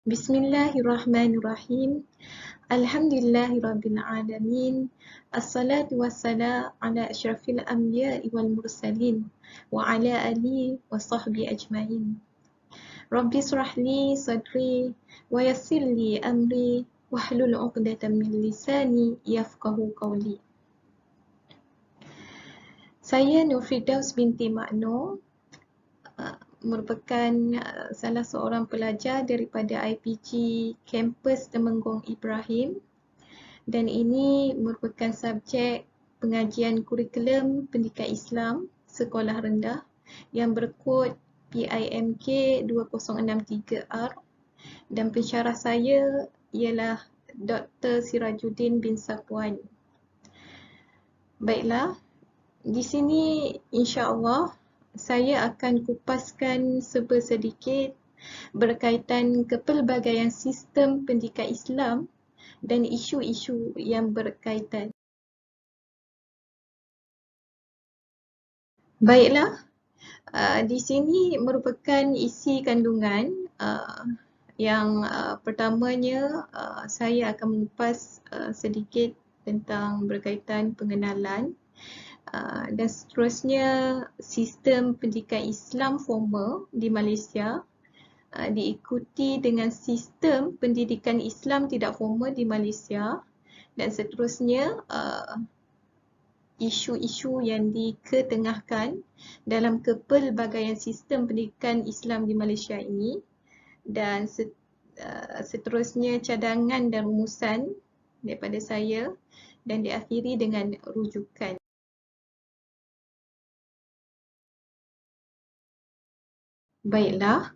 Bismillahirrahmanirrahim. Alhamdulillahirabbil alamin. Assalatu wassalamu ala asyrafil anbiya'i wal mursalin wa ala alihi wa sahbihi ajmain. Rabbi shrah li sadri wa yassir li amri wahlul 'uqdatam min lisani yafqahu qawli. Saya Nur Firdaus binti Makno, merupakan salah seorang pelajar daripada IPG Kampus Temenggong Ibrahim, dan ini merupakan subjek pengajian kurikulum pendidikan Islam sekolah rendah yang berkod PIMK 2063R, dan pensyarah saya ialah Dr. Sirajuddin bin Safwan. Baiklah, di sini insya-Allah saya akan kupaskan sedikit berkaitan kepelbagaian sistem pendidikan Islam dan isu-isu yang berkaitan. Baiklah, di sini merupakan isi kandungan yang pertamanya saya akan mengupas sedikit tentang berkaitan pengenalan. Dan seterusnya sistem pendidikan Islam formal di Malaysia diikuti dengan sistem pendidikan Islam tidak formal di Malaysia, dan seterusnya isu-isu yang diketengahkan dalam kepelbagaian sistem pendidikan Islam di Malaysia ini, dan seterusnya cadangan dan rumusan daripada saya, dan diakhiri dengan rujukan. Baiklah,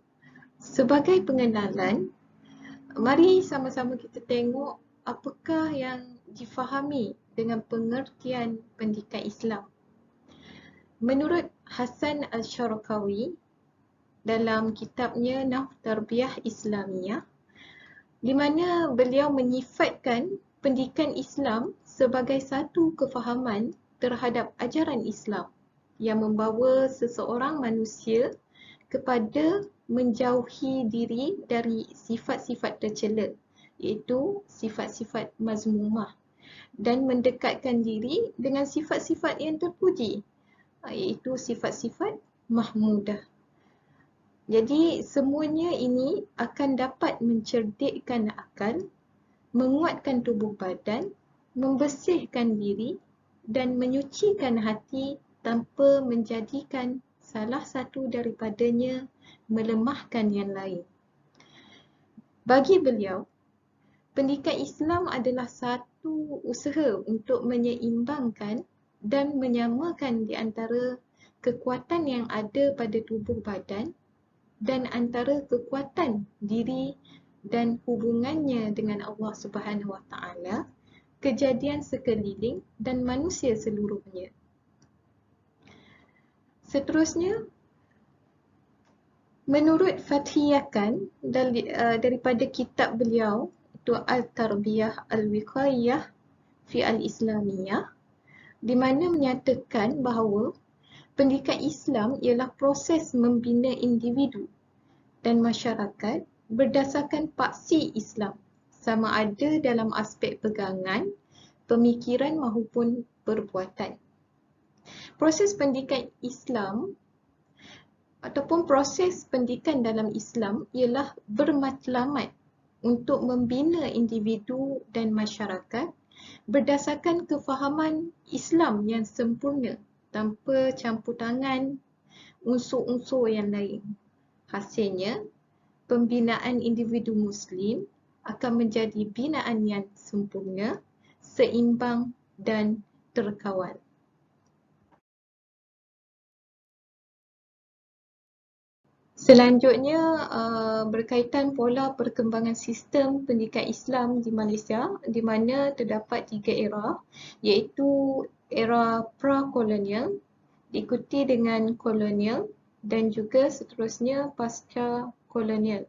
sebagai pengenalan, mari sama-sama kita tengok apakah yang difahami dengan pengertian pendidikan Islam. Menurut Hasan Al-Syarqawi dalam kitabnya Nahwu Tarbiyah Islamiyah, di mana beliau menyifatkan pendidikan Islam sebagai satu kefahaman terhadap ajaran Islam yang membawa seseorang manusia kepada menjauhi diri dari sifat-sifat tercela, iaitu sifat-sifat mazmumah, dan mendekatkan diri dengan sifat-sifat yang terpuji, iaitu sifat-sifat mahmudah. Jadi semuanya ini akan dapat mencerdikkan akal, menguatkan tubuh badan, membersihkan diri dan menyucikan hati tanpa menjadikan salah satu daripadanya melemahkan yang lain. Bagi beliau, pendidikan Islam adalah satu usaha untuk menyeimbangkan dan menyamakan di antara kekuatan yang ada pada tubuh badan dan antara kekuatan diri dan hubungannya dengan Allah Subhanahu Wa Taala, kejadian sekeliling dan manusia seluruhnya. Seterusnya, menurut Fathiyakan daripada kitab beliau, itu Al-Tarbiyah Al-Wiqayah fi Al-Islamiyah, di mana menyatakan bahawa pendidikan Islam ialah proses membina individu dan masyarakat berdasarkan paksi Islam, sama ada dalam aspek pegangan, pemikiran maupun perbuatan. Proses pendidikan Islam ataupun proses pendidikan dalam Islam ialah bermatlamat untuk membina individu dan masyarakat berdasarkan kefahaman Islam yang sempurna tanpa campur tangan unsur-unsur yang lain. Hasilnya, pembinaan individu Muslim akan menjadi binaan yang sempurna, seimbang dan terkawal. Selanjutnya, berkaitan pola perkembangan sistem pendidikan Islam di Malaysia, di mana terdapat 3 era, iaitu era pra-kolonial, diikuti dengan kolonial, dan juga seterusnya pasca kolonial.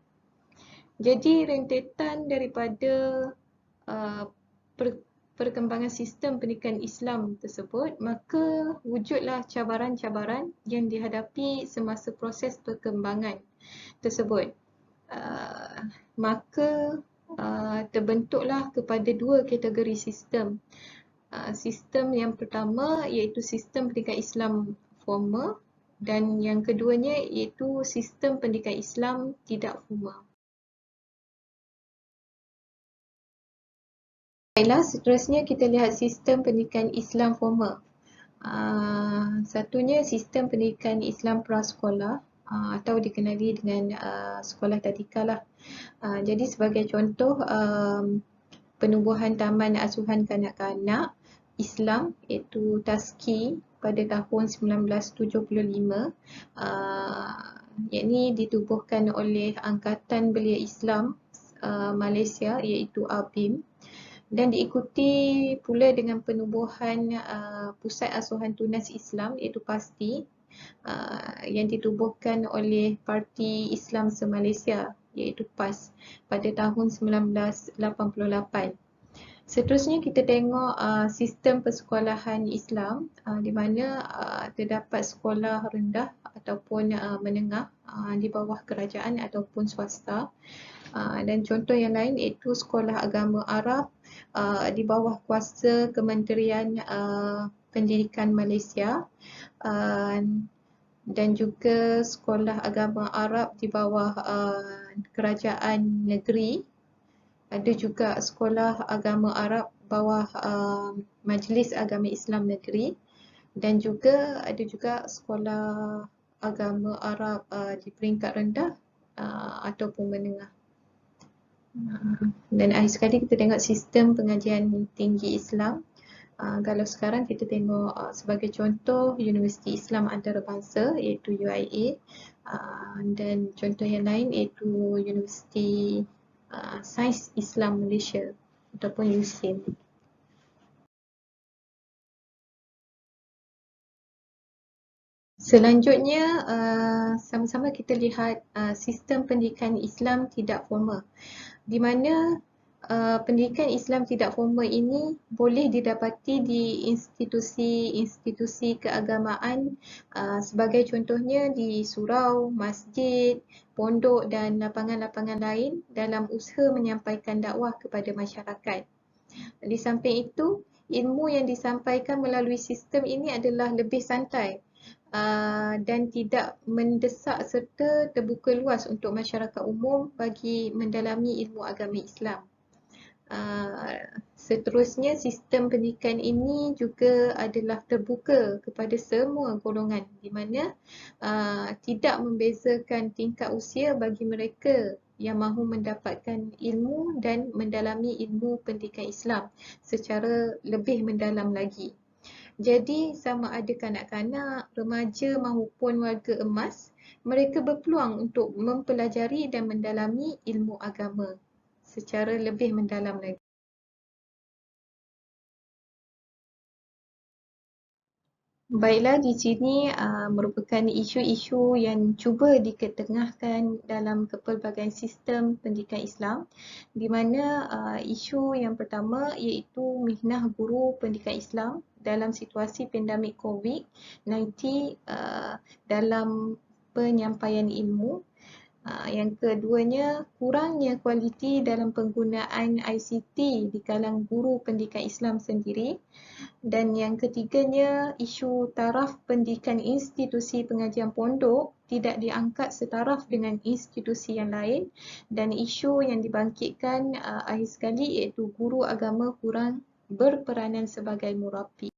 Jadi rentetan daripada perkembangan sistem pendidikan Islam tersebut, maka wujudlah cabaran-cabaran yang dihadapi semasa proses perkembangan tersebut. maka terbentuklah kepada dua kategori sistem. Sistem yang pertama iaitu sistem pendidikan Islam formal dan yang keduanya iaitu sistem pendidikan Islam tidak formal. Baiklah, seterusnya kita lihat sistem pendidikan Islam formal. Satunya sistem pendidikan Islam prasekolah atau dikenali dengan sekolah tadika lah. Jadi sebagai contoh, penubuhan Taman Asuhan Kanak-kanak Islam iaitu TASKI pada tahun 1975, yakni ditubuhkan oleh Angkatan Belia Islam Malaysia iaitu ABIM, dan diikuti pula dengan penubuhan Pusat Asuhan Tunas Islam iaitu PASTI yang ditubuhkan oleh Parti Islam Se-Malaysia iaitu PAS pada tahun 1988. Seterusnya kita tengok sistem persekolahan Islam di mana terdapat sekolah rendah ataupun menengah di bawah kerajaan ataupun swasta, dan contoh yang lain iaitu sekolah agama Arab di bawah kuasa Kementerian Pendidikan Malaysia, dan juga sekolah agama Arab di bawah kerajaan negeri. Ada juga sekolah agama Arab bawah Majlis Agama Islam Negeri, dan juga ada juga sekolah agama Arab di peringkat rendah ataupun menengah. Dan akhir sekali kita tengok sistem pengajian tinggi Islam. Kalau sekarang kita tengok sebagai contoh Universiti Islam Antarabangsa iaitu UIA, dan contoh yang lain iaitu Universiti Sains Islam Malaysia ataupun USIM. Selanjutnya, sama-sama kita lihat sistem pendidikan Islam tidak formal, di mana pendidikan Islam tidak formal ini boleh didapati di institusi-institusi keagamaan, sebagai contohnya di surau, masjid, pondok dan lapangan-lapangan lain dalam usaha menyampaikan dakwah kepada masyarakat. Di samping itu, ilmu yang disampaikan melalui sistem ini adalah lebih santai dan tidak mendesak serta terbuka luas untuk masyarakat umum bagi mendalami ilmu agama Islam. Seterusnya, sistem pendidikan ini juga adalah terbuka kepada semua golongan, di mana tidak membezakan tingkat usia bagi mereka yang mahu mendapatkan ilmu dan mendalami ilmu pendidikan Islam secara lebih mendalam lagi. Jadi sama ada kanak-kanak, remaja maupun warga emas, mereka berpeluang untuk mempelajari dan mendalami ilmu agama secara lebih mendalam lagi. Baiklah, di sini merupakan isu-isu yang cuba diketengahkan dalam kepelbagaian sistem pendidikan Islam, di mana isu yang pertama iaitu mihnah guru pendidikan Islam dalam situasi pandemik COVID-19 dalam penyampaian ilmu. Yang keduanya, kurangnya kualiti dalam penggunaan ICT di kalangan guru pendidikan Islam sendiri. Dan yang ketiganya, isu taraf pendidikan institusi pengajian pondok tidak diangkat setaraf dengan institusi yang lain, dan isu yang dibangkitkan akhir sekali iaitu guru agama kurang berperanan sebagai murabbi.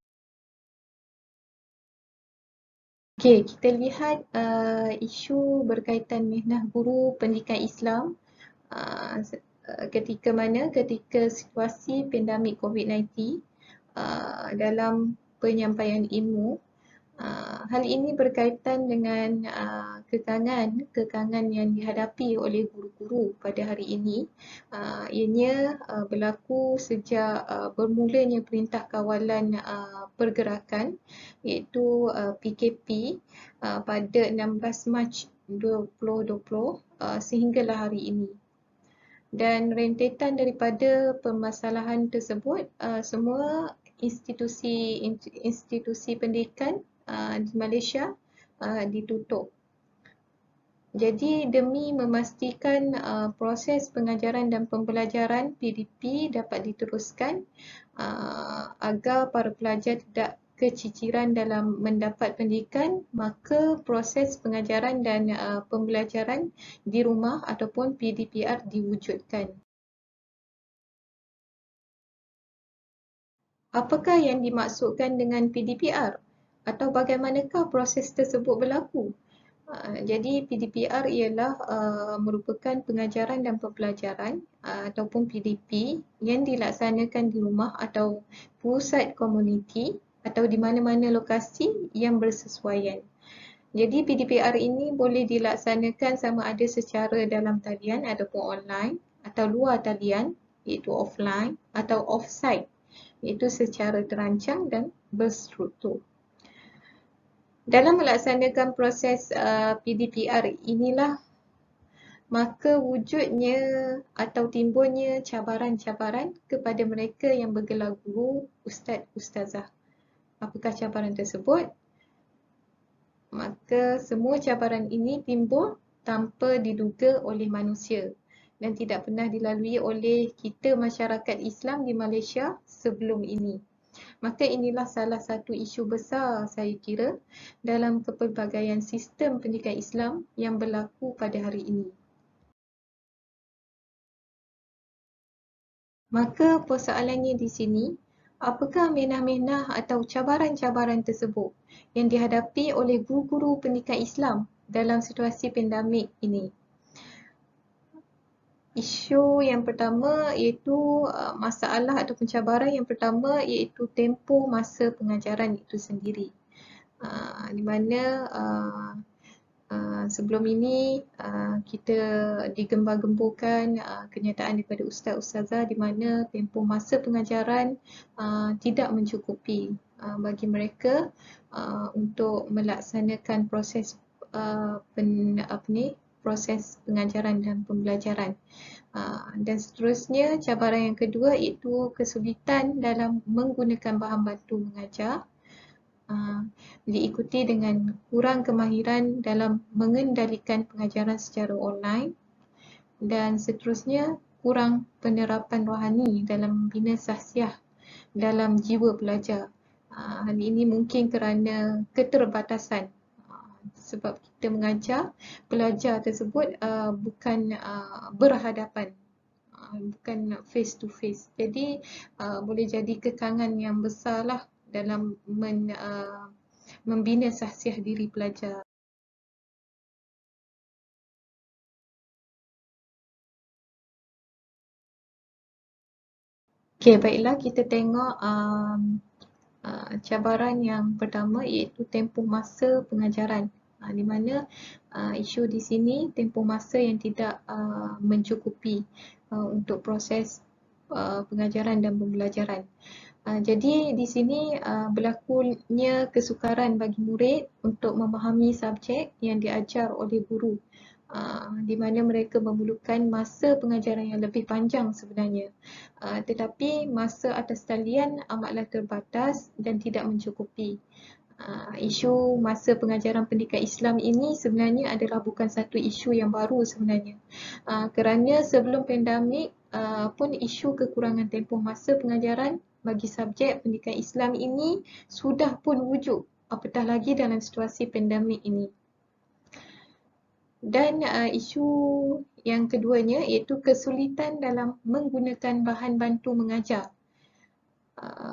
Okey, kita lihat isu berkaitan mihnah guru pendidikan Islam ketika mana? Ketika situasi pandemik COVID-19 dalam penyampaian ilmu. Hal ini berkaitan dengan kekangan yang dihadapi oleh guru-guru pada hari ini. Ianya berlaku sejak bermulanya Perintah Kawalan Pergerakan iaitu PKP pada 16 Mac 2020 sehinggalah hari ini. Dan rentetan daripada permasalahan tersebut, semua institusi pendidikan di Malaysia ditutup. Jadi demi memastikan proses pengajaran dan pembelajaran PDP dapat diteruskan agar para pelajar tidak keciciran dalam mendapat pendidikan, maka proses pengajaran dan pembelajaran di rumah ataupun PDPR diwujudkan. Apakah yang dimaksudkan dengan PDPR? Atau bagaimanakah proses tersebut berlaku? Jadi PDPR ialah merupakan pengajaran dan pembelajaran ataupun PDP yang dilaksanakan di rumah atau pusat komuniti atau di mana-mana lokasi yang bersesuaian. Jadi PDPR ini boleh dilaksanakan sama ada secara dalam talian ataupun online atau luar talian iaitu offline atau offsite iaitu secara terancang dan berstruktur. Dalam melaksanakan proses PDPR inilah maka wujudnya atau timbulnya cabaran-cabaran kepada mereka yang bergelar guru, ustaz-ustazah. Apakah cabaran tersebut? Maka semua cabaran ini timbul tanpa diduga oleh manusia dan tidak pernah dilalui oleh kita masyarakat Islam di Malaysia sebelum ini. Maka inilah salah satu isu besar saya kira dalam kepelbagaian sistem pendidikan Islam yang berlaku pada hari ini. Maka persoalannya di sini, apakah menah-menah atau cabaran-cabaran tersebut yang dihadapi oleh guru-guru pendidikan Islam dalam situasi pandemik ini? Isu yang pertama iaitu masalah atau cabaran yang pertama iaitu tempoh masa pengajaran itu sendiri. Di mana sebelum ini kita digembar-gemburkan kenyataan daripada ustaz-ustazah di mana tempoh masa pengajaran tidak mencukupi bagi mereka untuk melaksanakan proses proses pengajaran dan pembelajaran. Dan seterusnya, cabaran yang kedua iaitu kesulitan dalam menggunakan bahan bantu mengajar, diikuti dengan kurang kemahiran dalam mengendalikan pengajaran secara online, dan seterusnya kurang penerapan rohani dalam membina sahsiah dalam jiwa pelajar. Hal ini mungkin kerana keterbatasan sebab kita mengajar pelajar tersebut bukan berhadapan, bukan face to face. Jadi boleh jadi kekangan yang besarlah dalam membina sahsiah diri pelajar. Okey, baiklah kita tengok cabaran yang pertama iaitu tempoh masa pengajaran. Di mana isu di sini tempoh masa yang tidak mencukupi untuk proses pengajaran dan pembelajaran. Jadi di sini berlakunya kesukaran bagi murid untuk memahami subjek yang diajar oleh guru, di mana mereka memerlukan masa pengajaran yang lebih panjang sebenarnya. Tetapi masa atas talian amatlah terbatas dan tidak mencukupi. Isu masa pengajaran pendidikan Islam ini sebenarnya adalah bukan satu isu yang baru sebenarnya. Kerana sebelum pandemik pun isu kekurangan tempoh masa pengajaran bagi subjek pendidikan Islam ini sudah pun wujud, apatah lagi dalam situasi pandemik ini. Dan isu yang keduanya iaitu kesulitan dalam menggunakan bahan bantu mengajar.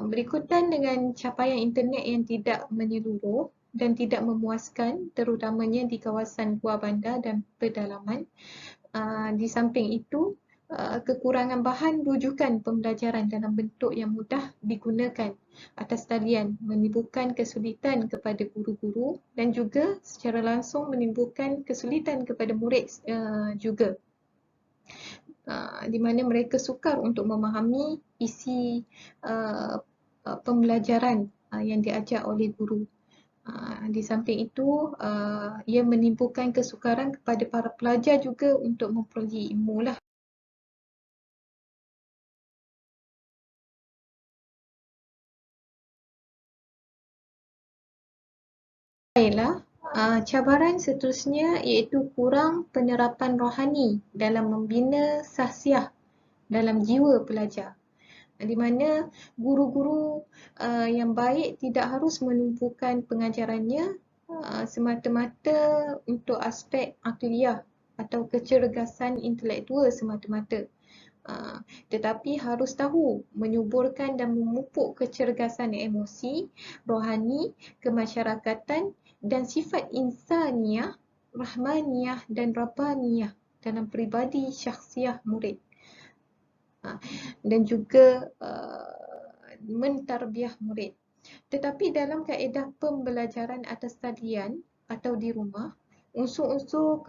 Berikutan dengan capaian internet yang tidak menyeluruh dan tidak memuaskan, terutamanya di kawasan luar bandar dan pedalaman. Di samping itu, kekurangan bahan rujukan pembelajaran dalam bentuk yang mudah digunakan atas talian menimbulkan kesulitan kepada guru-guru dan juga secara langsung menimbulkan kesulitan kepada murid juga. Di mana mereka sukar untuk memahami isi pembelajaran yang diajar oleh guru. Di samping itu, ia menimbulkan kesukaran kepada para pelajar juga untuk memperolehi ilmu lah. Baiklah, Cabaran seterusnya iaitu kurang penerapan rohani dalam membina sahsiah dalam jiwa pelajar, di mana guru-guru yang baik tidak harus menumpukan pengajarannya semata-mata untuk aspek akliyah atau kecergasan intelektual semata-mata. Tetapi harus tahu menyuburkan dan memupuk kecergasan emosi, rohani, kemasyarakatan dan sifat insaniah, rahmaniah dan rabbaniyah dalam peribadi syakhsiah murid. Dan juga mentarbiah murid. Tetapi dalam kaedah pembelajaran atas talian atau di rumah, unsur-unsur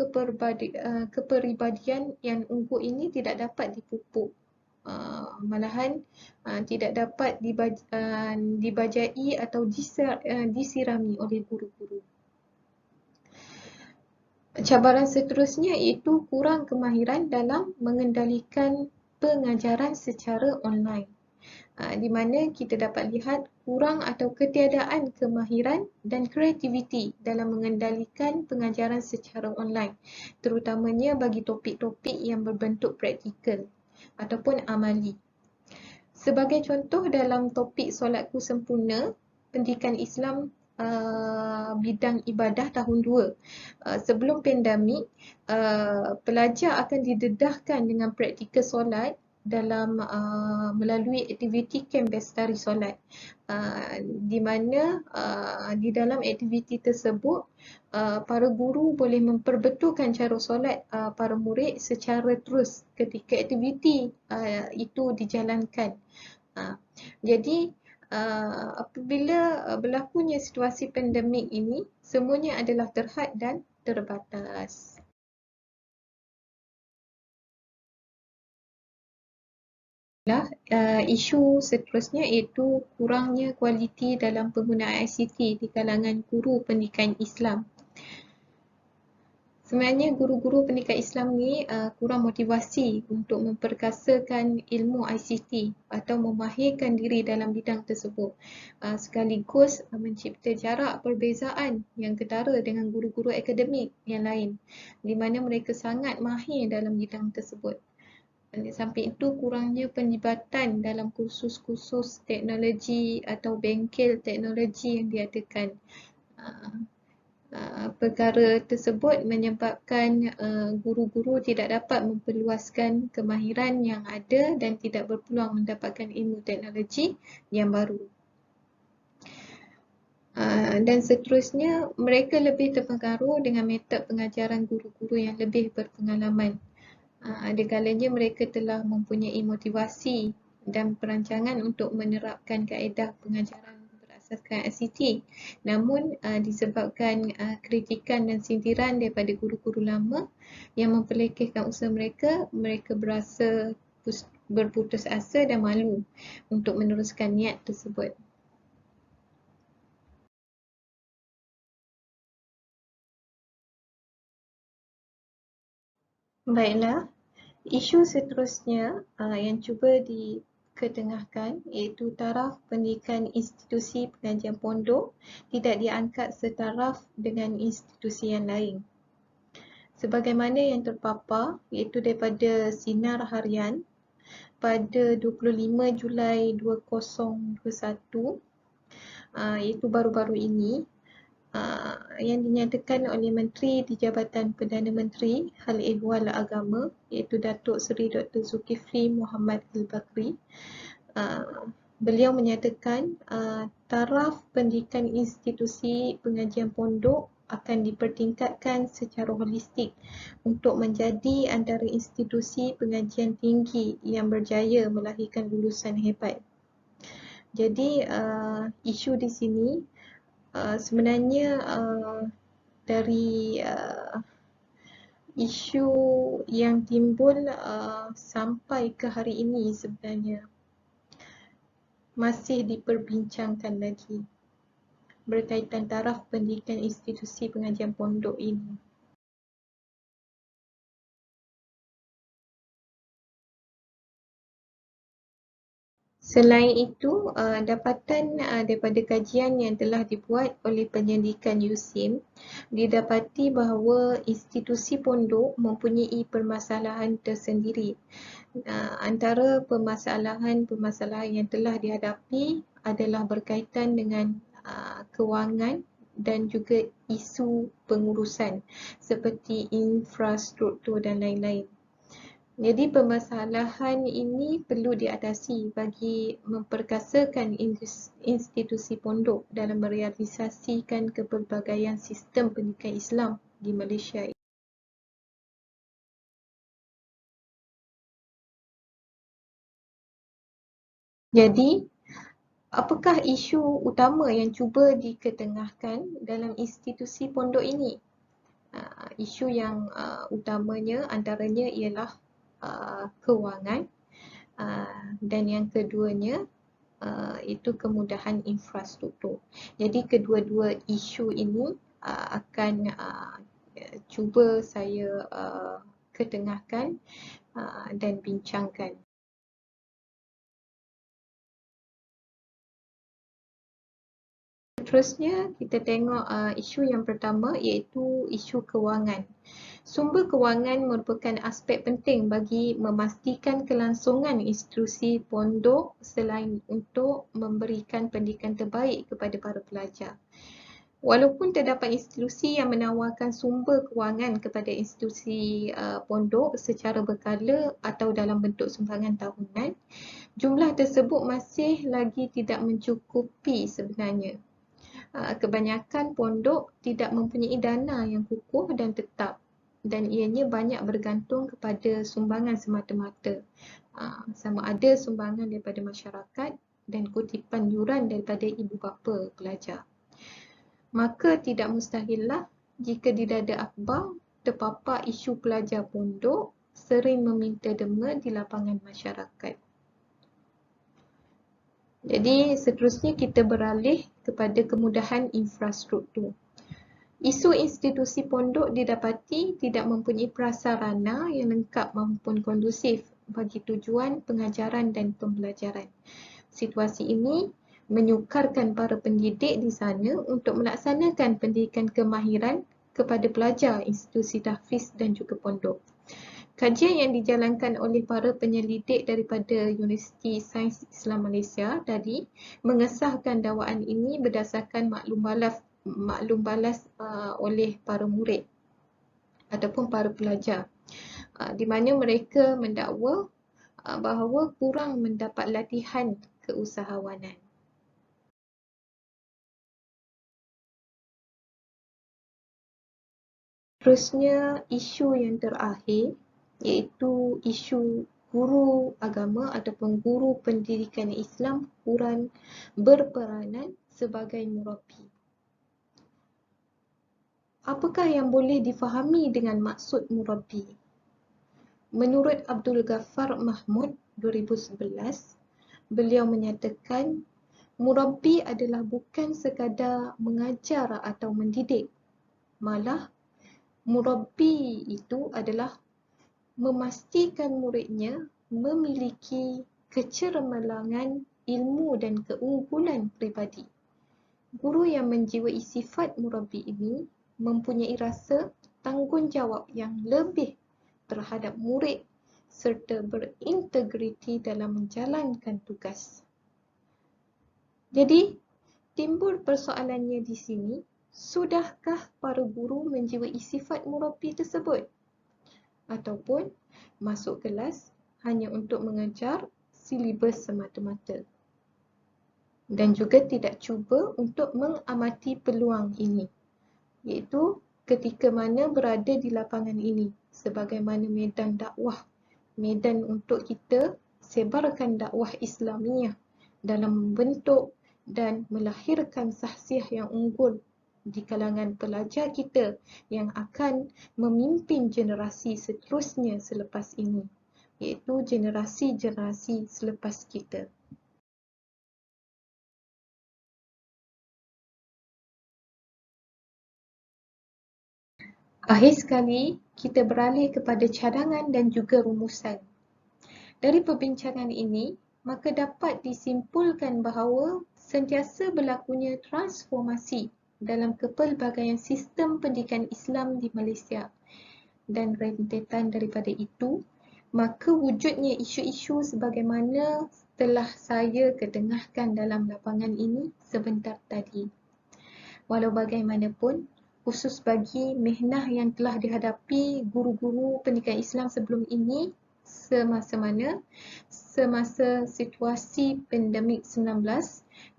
kepribadian yang unggul ini tidak dapat dipupuk. Malahan tidak dapat dibajai atau disirami oleh guru-guru. Cabaran seterusnya iaitu kurang kemahiran dalam mengendalikan pengajaran secara online, di mana kita dapat lihat kurang atau ketiadaan kemahiran dan kreativiti dalam mengendalikan pengajaran secara online, terutamanya bagi topik-topik yang berbentuk praktikal ataupun amali. Sebagai contoh, dalam topik Solatku Sempurna, Pendidikan Islam bidang ibadah tahun 2. Sebelum pandemik, pelajar akan didedahkan dengan praktikal solat dalam melalui aktiviti kem bestari solat, di mana di dalam aktiviti tersebut para guru boleh memperbetulkan cara solat para murid secara terus ketika aktiviti itu dijalankan. Jadi apabila berlakunya situasi pandemik ini, semuanya adalah terhad dan terbatas. Isu seterusnya iaitu kurangnya kualiti dalam penggunaan ICT di kalangan guru pendidikan Islam. Sebenarnya guru-guru pendidikan Islam ni kurang motivasi untuk memperkasakan ilmu ICT atau memahirkan diri dalam bidang tersebut, sekaligus mencipta jarak perbezaan yang ketara dengan guru-guru akademik yang lain, di mana mereka sangat mahir dalam bidang tersebut. Sampai itu, kurangnya penlibatan dalam kursus-kursus teknologi atau bengkel teknologi yang diadakan. Perkara tersebut menyebabkan guru-guru tidak dapat memperluaskan kemahiran yang ada dan tidak berpeluang mendapatkan ilmu teknologi yang baru. Dan seterusnya, mereka lebih terpengaruh dengan metod pengajaran guru-guru yang lebih berpengalaman. Ada kalanya mereka telah mempunyai motivasi dan perancangan untuk menerapkan kaedah pengajaran berasaskan ICT. Namun disebabkan kritikan dan sindiran daripada guru-guru lama yang memperlekehkan usaha mereka, mereka berasa berputus asa dan malu untuk meneruskan niat tersebut. Baiklah, isu seterusnya yang cuba diketengahkan iaitu taraf pendidikan institusi pengajian pondok tidak diangkat setaraf dengan institusi yang lain. Sebagaimana yang terpapar iaitu daripada Sinar Harian pada 25 Julai 2021, iaitu baru-baru ini, yang dinyatakan oleh Menteri di Jabatan Perdana Menteri Hal Ehwal Agama iaitu Datuk Seri Dr. Zulkifli Muhammad Al-Bakri. Beliau menyatakan taraf pendidikan institusi pengajian pondok akan dipertingkatkan secara holistik untuk menjadi antara institusi pengajian tinggi yang berjaya melahirkan lulusan hebat. Jadi isu di sini sebenarnya dari isu yang timbul sampai ke hari ini sebenarnya masih diperbincangkan lagi berkaitan taraf pendidikan institusi pengajian pondok ini. Selain itu, dapatan daripada kajian yang telah dibuat oleh penyelidikan USIM didapati bahawa institusi pondok mempunyai permasalahan tersendiri. Antara permasalahan-permasalahan yang telah dihadapi adalah berkaitan dengan kewangan dan juga isu pengurusan seperti infrastruktur dan lain-lain. Jadi permasalahan ini perlu diatasi bagi memperkasakan institusi pondok dalam merealisasikan kepelbagaian sistem pendidikan Islam di Malaysia. Jadi, apakah isu utama yang cuba diketengahkan dalam institusi pondok ini? Isu yang utamanya antaranya ialah kewangan, dan yang keduanya itu kemudahan infrastruktur. Jadi kedua-dua isu ini akan cuba saya ketengahkan dan bincangkan. Seterusnya kita tengok isu yang pertama iaitu isu kewangan. Sumber kewangan merupakan aspek penting bagi memastikan kelangsungan institusi pondok selain untuk memberikan pendidikan terbaik kepada para pelajar. Walaupun terdapat institusi yang menawarkan sumber kewangan kepada institusi pondok secara berkala atau dalam bentuk sumbangan tahunan, jumlah tersebut masih lagi tidak mencukupi sebenarnya. Kebanyakan pondok tidak mempunyai dana yang kukuh dan tetap dan ianya banyak bergantung kepada sumbangan semata-mata. Sama ada sumbangan daripada masyarakat dan kutipan yuran daripada ibu bapa pelajar. Maka tidak mustahillah jika di dada akhbar terpapar isu pelajar pondok sering meminta derma di lapangan masyarakat. Jadi seterusnya kita beralih kepada kemudahan infrastruktur. Isu institusi pondok didapati tidak mempunyai prasarana yang lengkap maupun kondusif bagi tujuan pengajaran dan pembelajaran. Situasi ini menyukarkan para pendidik di sana untuk melaksanakan pendidikan kemahiran kepada pelajar institusi tahfiz dan juga pondok. Kajian yang dijalankan oleh para penyelidik daripada Universiti Sains Islam Malaysia tadi mengesahkan dakwaan ini berdasarkan maklum balas oleh para murid ataupun para pelajar, di mana mereka mendakwa bahawa kurang mendapat latihan keusahawanan. Terusnya isu yang terakhir iaitu isu guru agama ataupun guru pendidikan Islam kurang berperanan sebagai murabbi. Apakah yang boleh difahami dengan maksud murabbi? Menurut Abdul Ghaffar Mahmud 2011, beliau menyatakan murabbi adalah bukan sekadar mengajar atau mendidik. Malah murabbi itu adalah memastikan muridnya memiliki kecemerlangan ilmu dan keunggulan peribadi. Guru yang menjiwai sifat murabbi ini mempunyai rasa tanggungjawab yang lebih terhadap murid serta berintegriti dalam menjalankan tugas. Jadi, timbul persoalannya di sini, sudahkah para guru menjiwai sifat murabbi tersebut? Ataupun masuk kelas hanya untuk mengajar silibus semata-mata dan juga tidak cuba untuk mengamati peluang ini, iaitu ketika mana berada di lapangan ini sebagaimana medan dakwah, medan untuk kita sebarkan dakwah Islamiah dalam membentuk dan melahirkan sahsiah yang unggul di kalangan pelajar kita yang akan memimpin generasi seterusnya selepas ini, iaitu generasi-generasi selepas kita. Akhir sekali, kita beralih kepada cadangan dan juga rumusan. Dari perbincangan ini, maka dapat disimpulkan bahawa sentiasa berlakunya transformasi dalam kepelbagaian sistem pendidikan Islam di Malaysia. Dan rentetan daripada itu, maka wujudnya isu-isu sebagaimana telah saya ketengahkan dalam lapangan ini sebentar tadi. Walau bagaimanapun, khusus bagi mihnah yang telah dihadapi guru-guru pendidikan Islam sebelum ini, semasa situasi pandemik 19,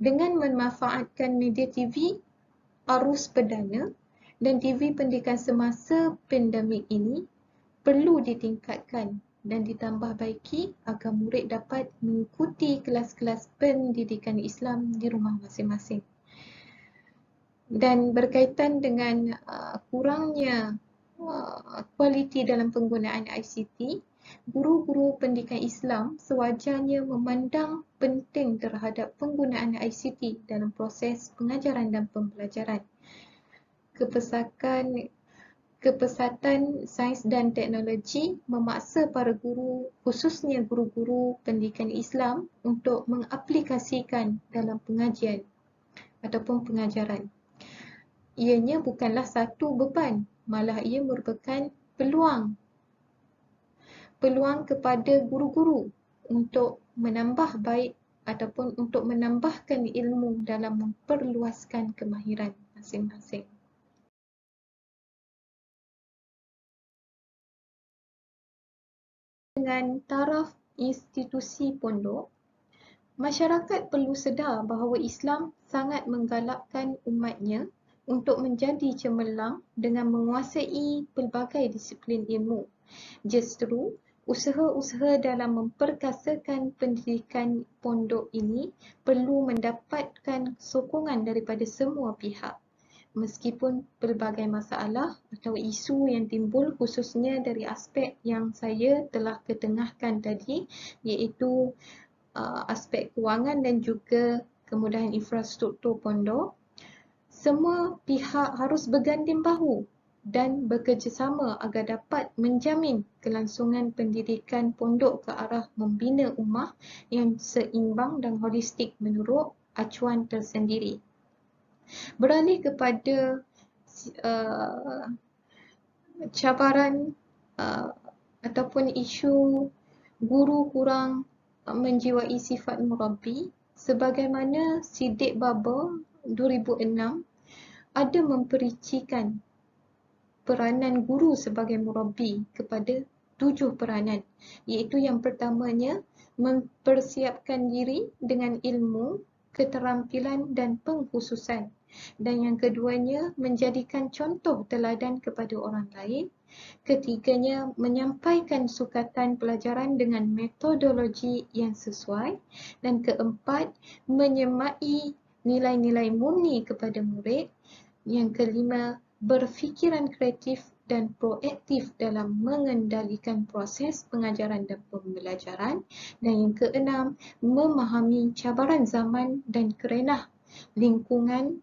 dengan memanfaatkan media TV arus perdana dan TV pendidikan semasa pandemik ini perlu ditingkatkan dan ditambah baiki agar murid dapat mengikuti kelas-kelas pendidikan Islam di rumah masing-masing. Dan berkaitan dengan kurangnya kualiti dalam penggunaan ICT, guru-guru pendidikan Islam sewajarnya memandang penting terhadap penggunaan ICT dalam proses pengajaran dan pembelajaran. Kepesatan sains dan teknologi memaksa para guru, khususnya guru-guru pendidikan Islam, untuk mengaplikasikan dalam pengajian ataupun pengajaran. Ianya bukanlah satu beban, malah ia merupakan peluang kepada guru-guru untuk menambah baik ataupun untuk menambahkan ilmu dalam memperluaskan kemahiran masing-masing. Dengan taraf institusi pondok, masyarakat perlu sedar bahawa Islam sangat menggalakkan umatnya untuk menjadi cemerlang dengan menguasai pelbagai disiplin ilmu. Justru, usaha-usaha dalam memperkasakan pendidikan pondok ini perlu mendapatkan sokongan daripada semua pihak. Meskipun pelbagai masalah atau isu yang timbul khususnya dari aspek yang saya telah ketengahkan tadi, iaitu aspek kewangan dan juga kemudahan infrastruktur pondok, semua pihak harus berganding bahu dan bekerjasama agar dapat menjamin kelangsungan pendidikan pondok ke arah membina ummah yang seimbang dan holistik menurut acuan tersendiri. Beralih kepada cabaran ataupun isu guru kurang menjiwai sifat murabbi, sebagaimana Sidik Baba 2006 ada mempericikan peranan guru sebagai murabbi kepada 7 peranan, iaitu yang pertamanya mempersiapkan diri dengan ilmu, keterampilan dan pengkhususan, dan yang keduanya menjadikan contoh teladan kepada orang lain, ketiganya menyampaikan sukatan pelajaran dengan metodologi yang sesuai, dan keempat menyemai nilai-nilai murni kepada murid, yang kelima berfikiran kreatif dan proaktif dalam mengendalikan proses pengajaran dan pembelajaran, dan yang keenam memahami cabaran zaman dan kerenah lingkungan,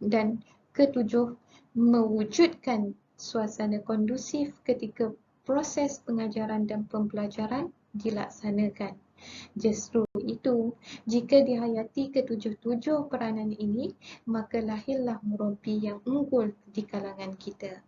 dan ketujuh mewujudkan suasana kondusif ketika proses pengajaran dan pembelajaran dilaksanakan. Justru itu, jika dihayati ketujuh-tujuh peranan ini, maka lahirlah murabbi yang unggul di kalangan kita.